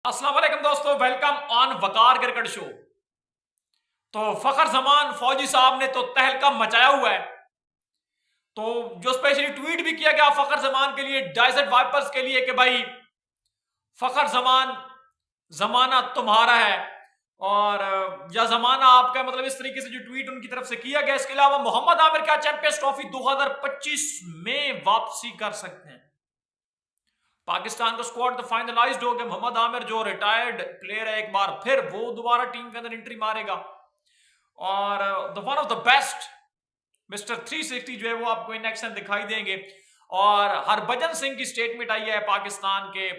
अस्सलाम वालेकुम दोस्तों, welcome on Waqar cricket show. तो फखर जमान फौजी साहब ने तो तहलका मचाया हुआ है। तो जो स्पेशली ट्वीट भी किया गया फखर जमान के लिए, डेजर्ट वाइपर्स के लिए, कि भाई फखर जमान जमाना तुम्हारा है और या जमाना आपका, मतलब इस तरीके से जो ट्वीट उनकी तरफ से किया गया। इसके अलावा मोहम्मद आमिर क्या चैंपियंस ट्रॉफी 2025 में वापसी कर सकते हैं? पाकिस्तान का स्क्वाड तो फाइनलाइज्ड हो गया। मोहम्मद आमिर जो रिटायर्ड प्लेयर है, एक बार फिर वो दोबारा टीम के अंदर एंट्री मारेगा और the one of the best mister 360 जो है वो आपको इन एक्शन दिखाई देंगे। और हरभजन सिंह की स्टेटमेंट आई है पाकिस्तान के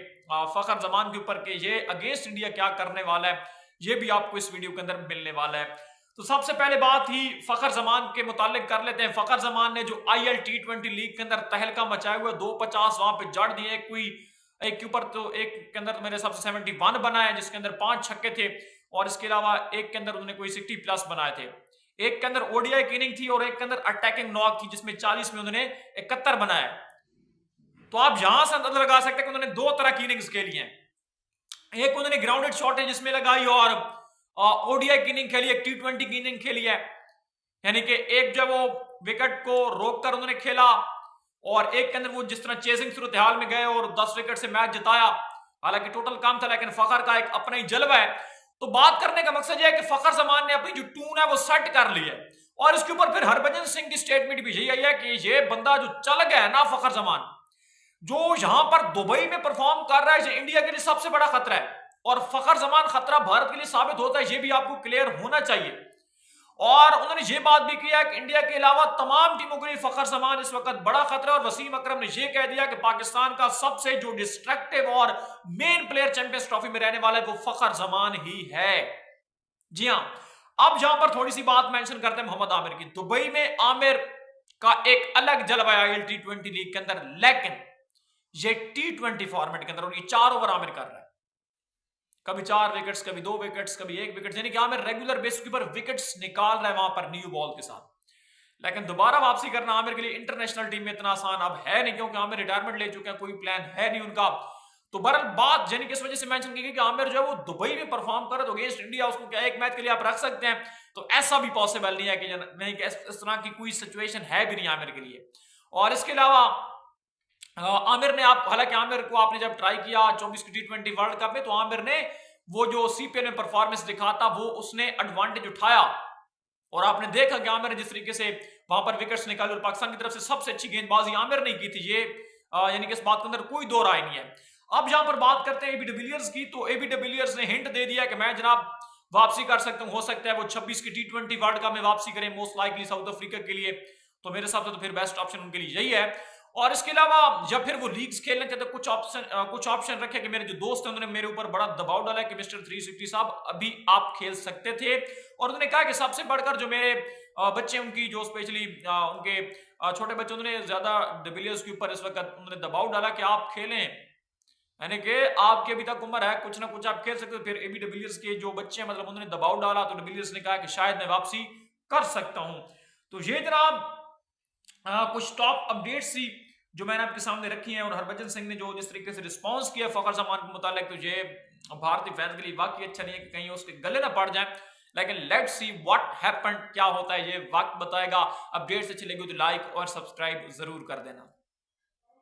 फखर जमान के ऊपर कि ये अगेंस्ट इंडिया क्या करने वाला है, ये भी आपको इस वीडियो के अंदर मिलने वाला है। तो सबसे पहले बात ही फखर जमान के मुतालिक कर लेते हैं। फखर जमान ने जो IL T20 लीग के अंदर तहलका मचाया हुआ 250 वहां पे जड़ दिए। कोई एक के ऊपर तो एक के अंदर तो मेरे हिसाब से 71 बनाए, जिसके अंदर 5 छक्के थे, और इसके अलावा एक के अंदर उन्होंने कोई 60+ बनाए थे। एक के अंदर ODI की इनिंग थी और एक के अंदर अटैकिंग नॉक थी, जिसमें 40 में उन्होंने 71 बनाया। तो आप यहां से अंदाजा लगा सकते हैं कि उन्होंने दो तरह की इनिंग्स खेली हैं। एक उन्होंने ग्राउंडेड शॉट है जिसमें लगाई, और ODI की इनिंग खेली, एक T20 की इनिंग खेली है। यानी कि एक जब वो विकेट को रोककर उन्होंने खेला, और एक के अंदर वो जिस तरह चेजिंग सूरत हाल में गए और 10 विकेट से मैच जिताया। हालांकि टोटल कम था, लेकिन फखर का एक अपना ही जलवा है। तो बात करने का मकसद यह है कि फखर जमान ने अपनी जो टून है वो सेट कर ली है, और इसके ऊपर फिर हरभजन सिंह की स्टेटमेंट भी यही आई है कि ये बंदा जो चल गया है ना, फखर जमान जो यहां पर दुबई में परफॉर्म कर रहा है, ये इंडिया के लिए सबसे बड़ा खतरा है। और फखर जमान खतरा भारत के लिए साबित होता है, ये भी आपको क्लियर होना चाहिए। और उन्होंने ये बात भी किया कि इंडिया के अलावा तमाम टीमों के लिए फखर जमान इस वक्त बड़ा खतरा है। और वसीम अकरम ने यह कह दिया कि पाकिस्तान का सबसे जो डिस्ट्रक्टिव और मेन प्लेयर चैंपियंस ट्रॉफी में रहने वाला है वो फखर जमान ही है। जी हां, अब यहां पर थोड़ी सी बात मेंशन करते हैं मोहम्मद आमिर की। दुबई में आमिर का एक अलग जलवा है IL T20 लीग के अंदर, लेकिन ये T20 फॉर्मेट के अंदर, और ये 4 ओवर आमिर कर रहा है। कभी 4 विकेट्स, कभी 2 विकेट्स, कभी 1 विकेट, यानी कि आमिर रेगुलर बेसिस के ऊपर विकेट्स निकाल रहा है वहां पर न्यू बॉल के साथ। लेकिन दोबारा वापसी करना आमिर के लिए इंटरनेशनल टीम में इतना आसान अब है नहीं, क्योंकि आमिर रिटायरमेंट ले चुके हैं, कोई प्लान है नहीं उनका। तो बहरहाल बात यानी कि इस वजह से मेंशन की गई कि आमिर जो है वो दुबई में परफॉर्म कर रहा है, तो अगेंस्ट इंडिया उसको क्या एक मैच के लिए आप रख सकते हैं? तो ऐसा भी पॉसिबल नहीं है कि नहीं, कि इस तरह की कोई सिचुएशन है भी नहीं आमिर के लिए। और इसके अलावा आमिर ने, आप हालांकि आमिर को आपने जब ट्राई किया 24 की T20 वर्ल्ड कप में, तो आमिर ने वो जो CPL में परफॉर्मेंस दिखाता वो उसने एडवांटेज उठाया। और आपने देखा कि आमिर जिस तरीके से वहां पर विकेट्स निकाले, और पाकिस्तान की तरफ से सबसे अच्छी गेंदबाजी आमिर ने की थी, ये यानी कि इस बात के अंदर कोई दो राय नहीं है। अब यहां पर बात करते हैं AB डिविलियर्स की। तो AB डिविलियर्स ने हिंट दे दिया कि मैं जनाब वापसी कर सकता हूं, हो सकता है वो 26 की T20 वर्ल्ड कप में वापसी करें, मोस्ट लाइकली साउथ अफ्रीका के लिए। तो मेरे हिसाब से तो फिर बेस्ट ऑप्शन उनके लिए यही है। और इसके अलावा जब फिर वो लीग्स खेलने चाहते, कुछ ऑप्शन रखे कि मेरे जो दोस्त हैं उन्होंने मेरे ऊपर बड़ा दबाव डाला कि मिस्टर 360 साहब अभी आप खेल सकते थे। और उन्होंने कहा कि सबसे बढ़कर जो मेरे बच्चे, उनकी जो स्पेशली उनके छोटे बच्चे, उन्होंने ज्यादा डिविलियर्स के ऊपर इस वक्त उन्होंने दबाव डाला कि आप खेलें, यानी कि आपकी अभी तक उम्र है, कुछ ना कुछ आप खेल सकते हो। फिर AB डिविलियर्स के जो बच्चे मतलब उन्होंने दबाव डाला, तो डिविलियर्स ने कहा कि शायद मैं वापसी कर सकता हूं। तो ये जनाब कुछ टॉप अपडेट्स थी जो मैंने आपके सामने रखी हैं। और हरभजन सिंह ने जो जिस तरीके से रिस्पांस किया फखर जमान के मुतालिक, तो ये भारतीय फैंस के लिए वाकई अच्छा नहीं है कि कहीं उसके गले ना पड़ जाए। लेकिन लेट्स सी व्हाट हैपेंड, क्या होता है ये वक्त बताएगा। अपडेट्स अच्छी लगी तो लाइक और सब्सक्राइब जरूर कर देना।